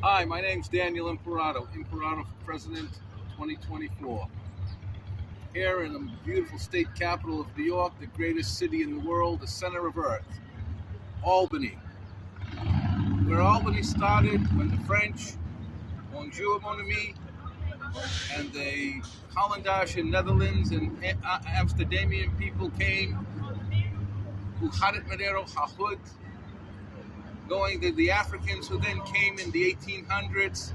Hi, my name's Daniel Imperato for President 2024. Here in the beautiful state capital of New York, the greatest city in the world, the center of Earth, Albany. Where Albany started when the French, Bonjour mon ami, and the Hollandaise and Netherlands and Amsterdamian people came, who had it Madero Hahud, going to the Africans who then came in the 1800s,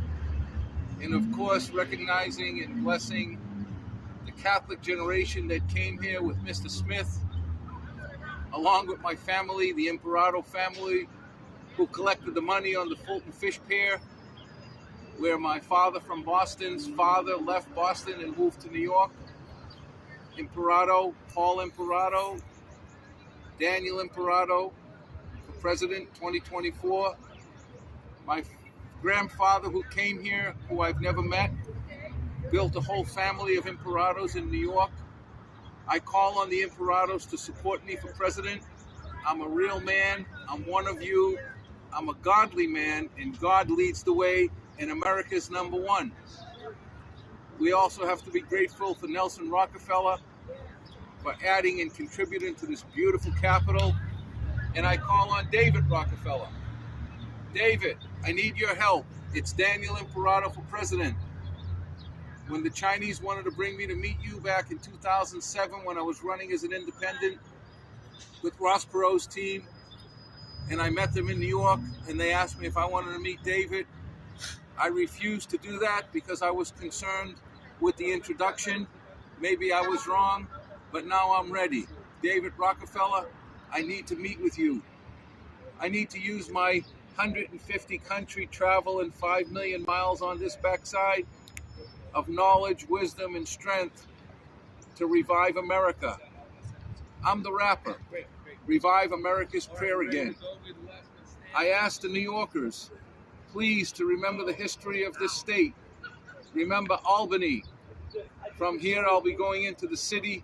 and of course recognizing and blessing the Catholic generation that came here with Mr. Smith, along with my family, the Imperato family, who collected the money on the Fulton Fish Pier, where my father from Boston's father left Boston and moved to New York. Imperato, Paul Imperato, Daniel Imperato for President 2024. My grandfather who came here, who I've never met, built a whole family of Imperatos in New York. I call on the Imperatos to support me for president. I'm a real man. I'm one of you. I'm a godly man, and God leads the way, and America's number one. We also have to be grateful for Nelson Rockefeller for adding and contributing to this beautiful capital. And I call on David Rockefeller. David, I need your help. It's Daniel Imperato for president. When the Chinese wanted to bring me to meet you back in 2007 when I was running as an independent with Ross Perot's team, and I met them in New York, and they asked me if I wanted to meet David, I refused to do that because I was concerned with the introduction. Maybe I was wrong, but now I'm ready. David Rockefeller, I need to meet with you. I need to use my 150 country travel and 5 million miles on this backside of knowledge, wisdom, and strength to revive America. I'm the rapper. Revive America's prayer again. I ask the New Yorkers, please, to remember the history of this state. Remember Albany. From here, I'll be going into the city.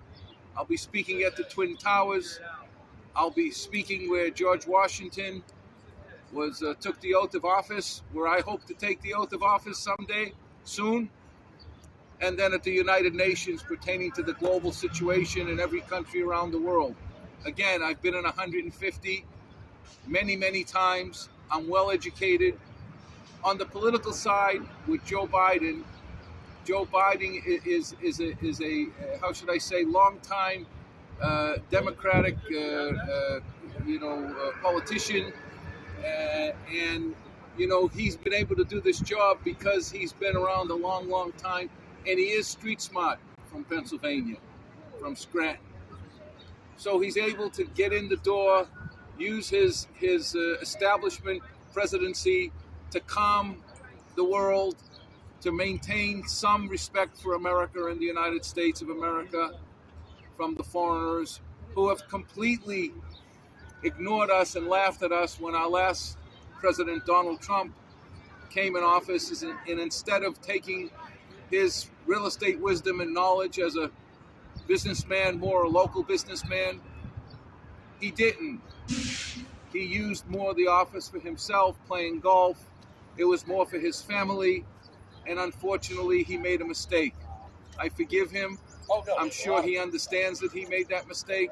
I'll be speaking at the Twin Towers. I'll be speaking where George Washington took the oath of office, where I hope to take the oath of office someday, soon. And then at the United Nations pertaining to the global situation in every country around the world. Again, I've been in 150 many, many times. I'm well educated. On the political side, with Joe Biden is a how should I say, long-time Democratic politician, and he's been able to do this job because he's been around a long, long time, and he is street smart from Pennsylvania, from Scranton. So he's able to get in the door, use his establishment presidency to calm the world, to maintain some respect for America and the United States of America from the foreigners who have completely ignored us and laughed at us when our last President Donald Trump came in office, and instead of taking his real estate wisdom and knowledge as a businessman, more a local businessman, he didn't. He used more the office for himself, playing golf. It was more for his family, and unfortunately, he made a mistake. I forgive him. I'm sure he understands that he made that mistake,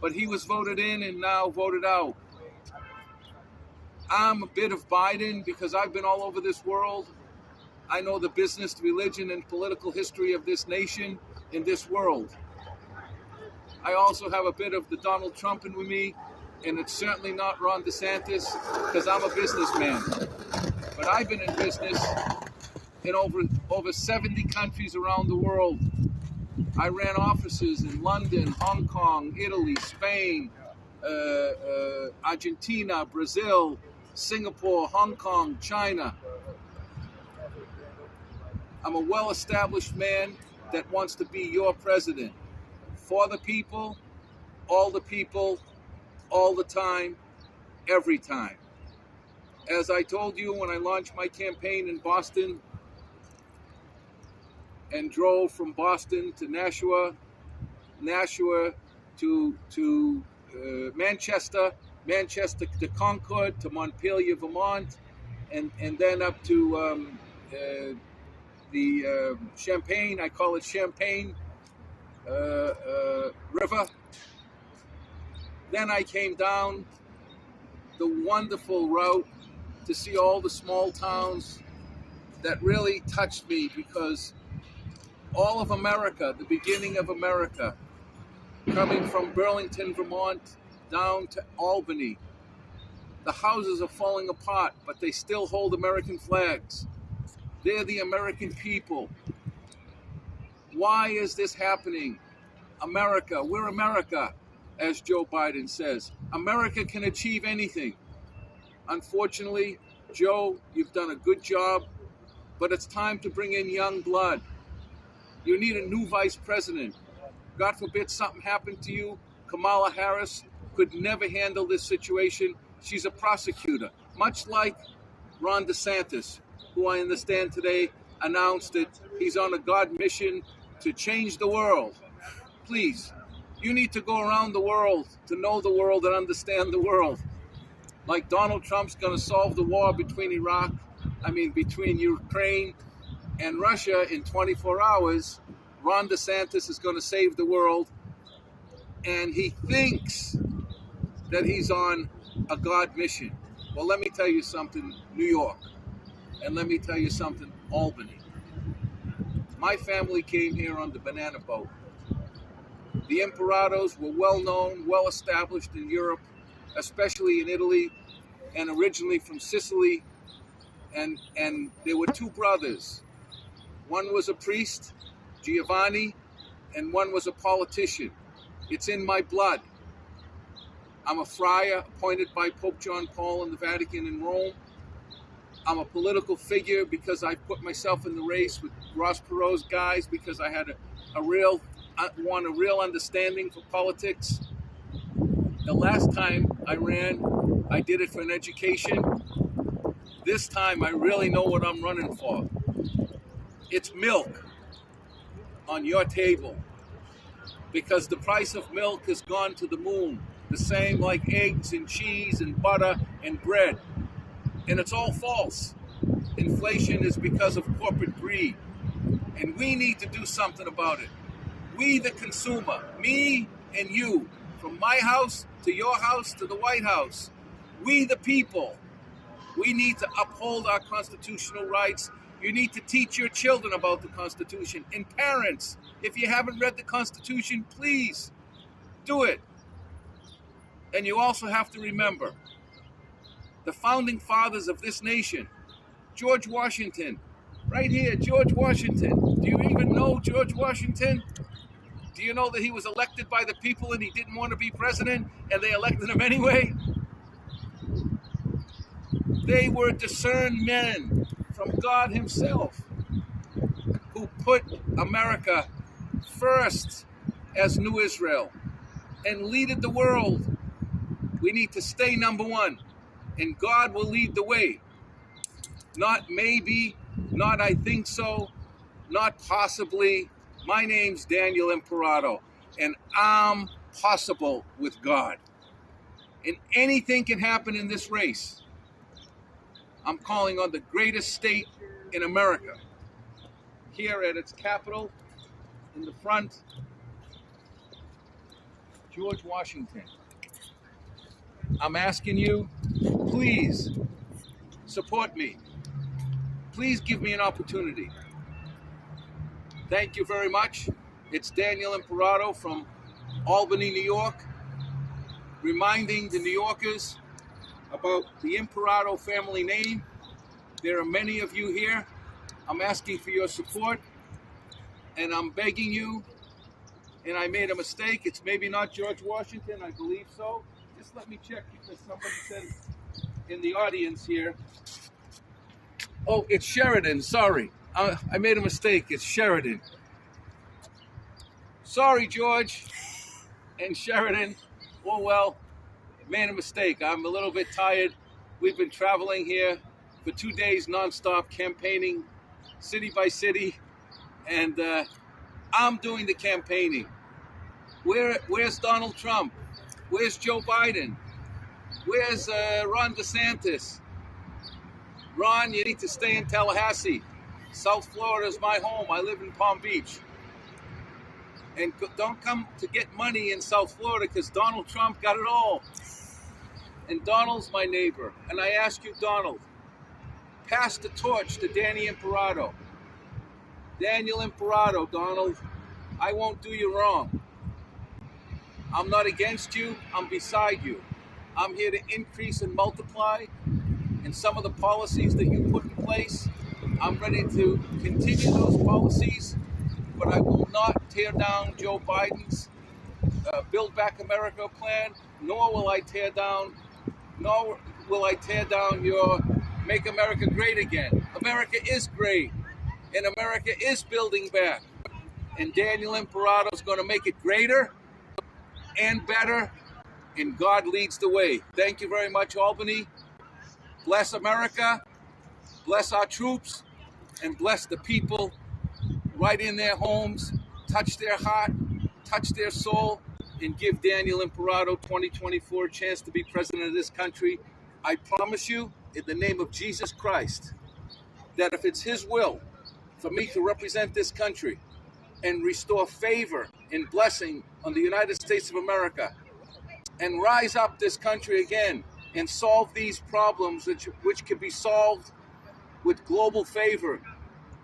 but he was voted in and now voted out. I'm a bit of Biden because I've been all over this world. I know the business, religion, and political history of this nation in this world. I also have a bit of the Donald Trump in with me, and it's certainly not Ron DeSantis because I'm a businessman. But I've been in business in over 70 countries around the world. I ran offices in London, Hong Kong, Italy, Spain, Argentina, Brazil, Singapore, Hong Kong, China. I'm a well-established man that wants to be your president. For the people, all the time, every time. As I told you when I launched my campaign in Boston and drove from Boston to Nashua to Manchester to Concord to Montpelier, Vermont, and then up to the Champagne. I call it Champagne River. Then I came down the wonderful route to see all the small towns that really touched me, because all of America, the beginning of America, coming from Burlington, Vermont, down to Albany, the houses are falling apart, but they still hold American flags. They're the American people. Why is this happening? America, we're America, as Joe Biden says. America can achieve anything. Unfortunately, Joe, you've done a good job, but it's time to bring in young blood. You need a new vice president. God forbid something happened to you. Kamala Harris could never handle this situation. She's a prosecutor, much like Ron DeSantis, who I understand today announced that he's on a God mission to change the world. Please, you need to go around the world to know the world and understand the world. Like Donald Trump's going to solve the war between between Ukraine and Russia in 24 hours, Ron DeSantis is going to save the world, and he thinks that he's on a God mission. Well, let me tell you something, New York, and let me tell you something, Albany. My family came here on the banana boat. The Imperatos were well known, well established in Europe, especially in Italy, and originally from Sicily. And there were two brothers. One was a priest, Giovanni, and one was a politician. It's in my blood. I'm a friar appointed by Pope John Paul in the Vatican in Rome. I'm a political figure because I put myself in the race with Ross Perot's guys, because I had a real understanding for politics. The last time I ran, I did it for an education. This time I really know what I'm running for. It's milk on your table, because the price of milk has gone to the moon, the same like eggs and cheese and butter and bread. And it's all false. Inflation is because of corporate greed, and we need to do something about it. We, the consumer, me and you, from my house to your house to the White House, we, the people, we need to uphold our constitutional rights. You need to teach your children about the Constitution. And parents, if you haven't read the Constitution, please do it. And you also have to remember the founding fathers of this nation. George Washington, right here, George Washington. Do you even know George Washington? Do you know that he was elected by the people and he didn't want to be president, and they elected him anyway? They were discerned men from God himself who put America first as New Israel and leaded the world. We need to stay number one, and God will lead the way. Not maybe, not I think so, not possibly. My name's Daniel Imperato, and I'm possible with God. And anything can happen in this race. I'm calling on the greatest state in America. Here at its capital, in the front, George Washington. I'm asking you, please support me. Please give me an opportunity. Thank you very much. It's Daniel Imperato from Albany, New York, reminding the New Yorkers about the Imperato family name. There are many of you here. I'm asking for your support, and I'm begging you, and I made a mistake. It's maybe not George Washington, I believe so. Just let me check, because somebody said in the audience here. Oh, it's Sheridan, sorry. I made a mistake, it's Sheridan. Sorry, George and Sheridan. Oh, well, made a mistake. I'm a little bit tired. We've been traveling here for 2 days nonstop, campaigning city by city, and I'm doing the campaigning. Where's Donald Trump? Where's Joe Biden? Where's Ron DeSantis? Ron, you need to stay in Tallahassee. South Florida is my home. I live in Palm Beach. And don't come to get money in South Florida because Donald Trump got it all. And Donald's my neighbor. And I ask you, Donald, pass the torch to Danny Imperato. Daniel Imperato, Donald, I won't do you wrong. I'm not against you. I'm beside you. I'm here to increase and multiply. And some of the policies that you put in place, I'm ready to continue those policies, but I will not tear down Joe Biden's Build Back America plan, nor will I tear down your Make America Great Again. America is great, and America is building back. And Daniel Imperato is going to make it greater and better, and God leads the way. Thank you very much, Albany. Bless America, bless our troops, and bless the people right in their homes. Touch their heart, touch their soul, and give Daniel Imperato 2024 a chance to be president of this country. I promise you, in the name of Jesus Christ, that if it's his will for me to represent this country and restore favor and blessing on the United States of America and rise up this country again and solve these problems which can be solved with global favor,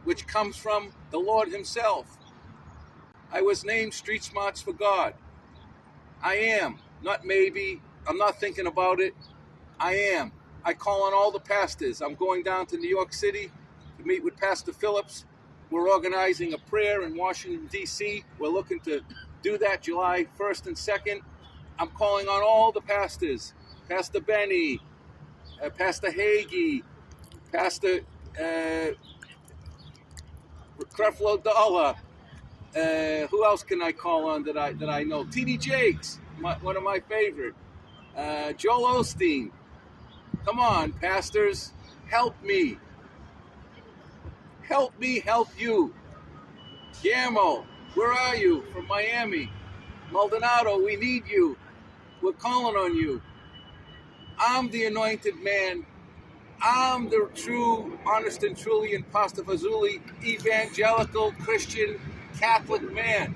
which comes from the Lord himself. I was named Street Smarts for God. I am, not maybe. I'm not thinking about it. I am. I call on all the pastors. I'm going down to New York City to meet with Pastor Phillips. We're organizing a prayer in Washington, D.C. We're looking to do that July 1st and 2nd. I'm calling on all the pastors, Pastor Benny, Pastor Hagee, Pastor Creflo Dollar. Who else can I call on that I know? T.D. Jakes, one of my favorite. Joel Osteen. Come on, pastors, help me. Help me help you. Guillermo, where are you? From Miami. Maldonado, we need you. We're calling on you. I'm the anointed man. I'm the true, honest and truly, and Pastor Fazuli, evangelical, Christian, Catholic man.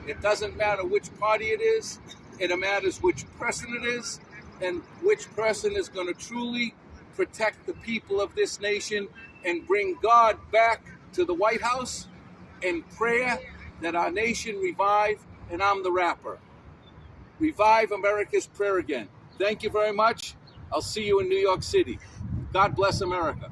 It doesn't matter which party it is. It matters which person it is and which person is going to truly protect the people of this nation and bring God back to the White House in prayer that our nation revive, and I'm the rapper. Revive America's prayer again. Thank you very much. I'll see you in New York City. God bless America.